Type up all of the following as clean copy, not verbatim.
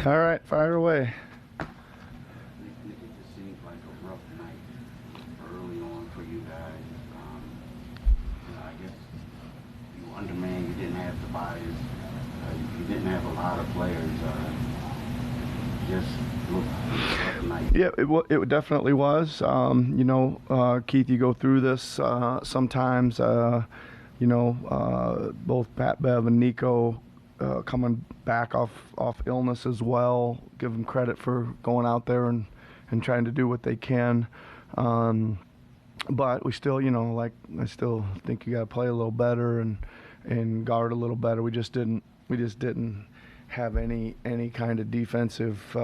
All right, fire away. It just seems like a rough night early on for you guys. I guess you were undermanned. You didn't have Tobias. You didn't have a lot of players. Just looked like a rough night. Yeah, it definitely was. Keith, you go through this sometimes. Both Pat, Bev, and Nico coming back off illness as well. Give them credit for going out there and trying to do what they can. But we still, I still think you got to play a little better and guard a little better. We just didn't have any kind of defensive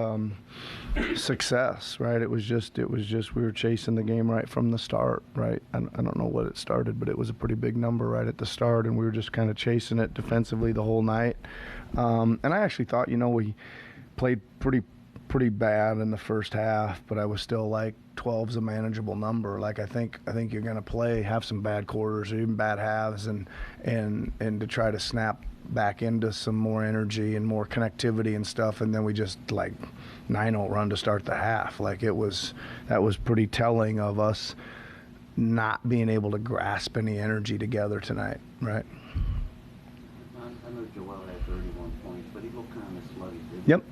success, right? It was just we were chasing the game right from the start, right? I don't know what it started, but it was a pretty big number right at the start, and we were just kind of chasing it defensively the whole night. And I actually thought, we played pretty bad in the first half, but I was still like 12's a manageable number. Like I think you're going to have some bad quarters or even bad halves, and to try to snap back into some more energy and more connectivity and stuff, and then we just 9-0 run to start the half. That was pretty telling of us not being able to grasp any energy together tonight, right? I know Joel had 31 points, but he looked kind of sluggish. Yep.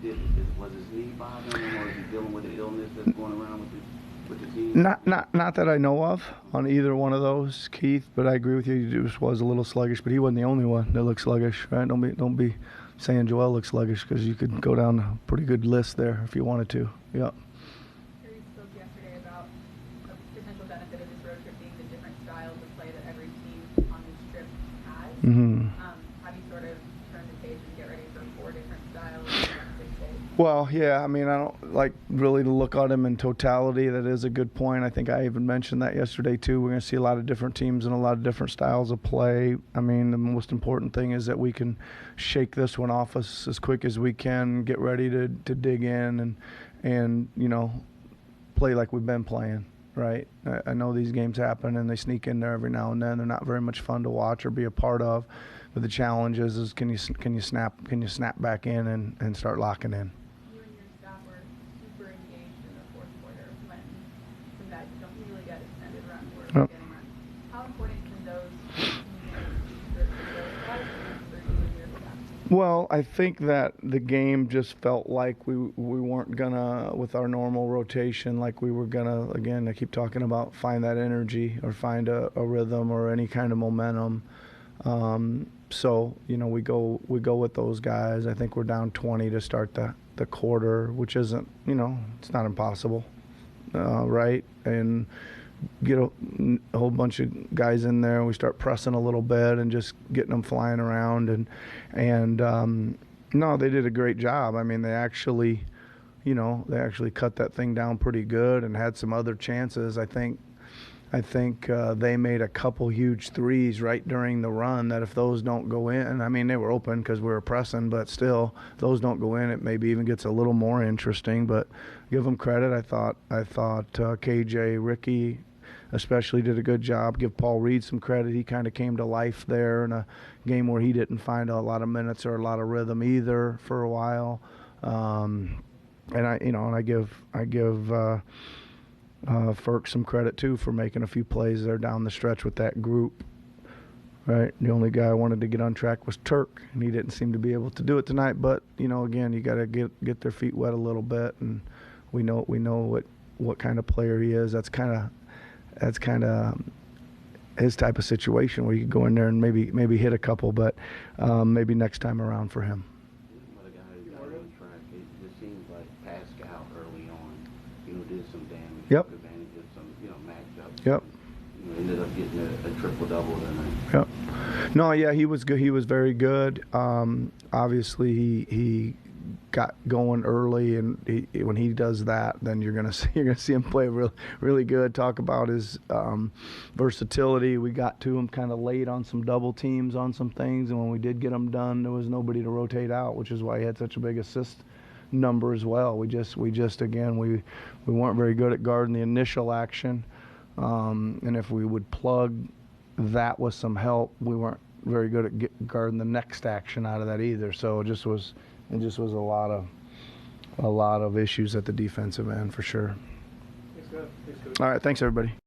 Was his knee bothering him, or is he dealing with an illness that's going around with the team? Not that I know of on either one of those, Keith. But I agree with you. He just was a little sluggish, but he wasn't the only one that looked sluggish, right? Don't be saying Joel looks sluggish, because you could go down a pretty good list there if you wanted to. Yep. Terry spoke yesterday about a potential benefit of this road trip being the different styles of play that every team on this trip has. Mm-hmm. Have you sort of turned the page and get ready for 4 different styles in the next 6 days? Well, yeah, I mean, I don't like really to look at them in totality. That is a good point. I think I even mentioned that yesterday, too. We're going to see a lot of different teams and a lot of different styles of play. I mean, the most important thing is that we can shake this one off us as quick as we can, get ready to dig in and play like we've been playing, right? I know these games happen and they sneak in there every now and then. They're not very much fun to watch or be a part of. But the challenge is can you snap back in and start locking in. You and your staff were super engaged in the fourth quarter when some guys don't really get extended runs or getting runs. How important can those minutes be for those guys and for you and your staff? Well, I think that the game just felt like we weren't gonna, with our normal rotation, like we were gonna, again, I keep talking about, find that energy or find a rhythm or any kind of momentum. So we go with those guys. I think we're down 20 to start the quarter, which isn't, it's not impossible, right? And get a whole bunch of guys in there, and we start pressing a little bit and just getting them flying around. And no, they did a great job. I mean, they actually cut that thing down pretty good and had some other chances. I think they made a couple huge threes right during the run that if those don't go in, I mean, they were open because we were pressing, but still, if those don't go in, it maybe even gets a little more interesting. But give them credit. I thought KJ, Ricky especially did a good job. Give Paul Reed some credit. He kind of came to life there in a game where he didn't find a lot of minutes or a lot of rhythm either for a while. And I give Ferk some credit too for making a few plays there down the stretch with that group. Right, the only guy I wanted to get on track was Turk, and he didn't seem to be able to do it tonight. But again, you got to get their feet wet a little bit, and we know what kind of player he is. That's kind of his type of situation where you could go in there and maybe hit a couple, but maybe next time around for him. Another guy who got on track, it just seems like Pascal early on, did some damage. Yep. Took advantage of some matchups. Yep. Ended up getting a triple-double tonight. Yep. No, yeah, he was good. He was very good. Obviously, he got going early, and when he does that, then you're gonna see him play really, really good. Talk about his versatility. We got to him kind of late on some double teams on some things, and when we did get them done, there was nobody to rotate out, which is why he had such a big assist number as well. We just again we weren't very good at guarding the initial action, and if we would plug that with some help, we weren't very good at guarding the next action out of that either. So it just was a lot of a lot of issues at the defensive end for sure. Thanks, Coach. All right, thanks everybody.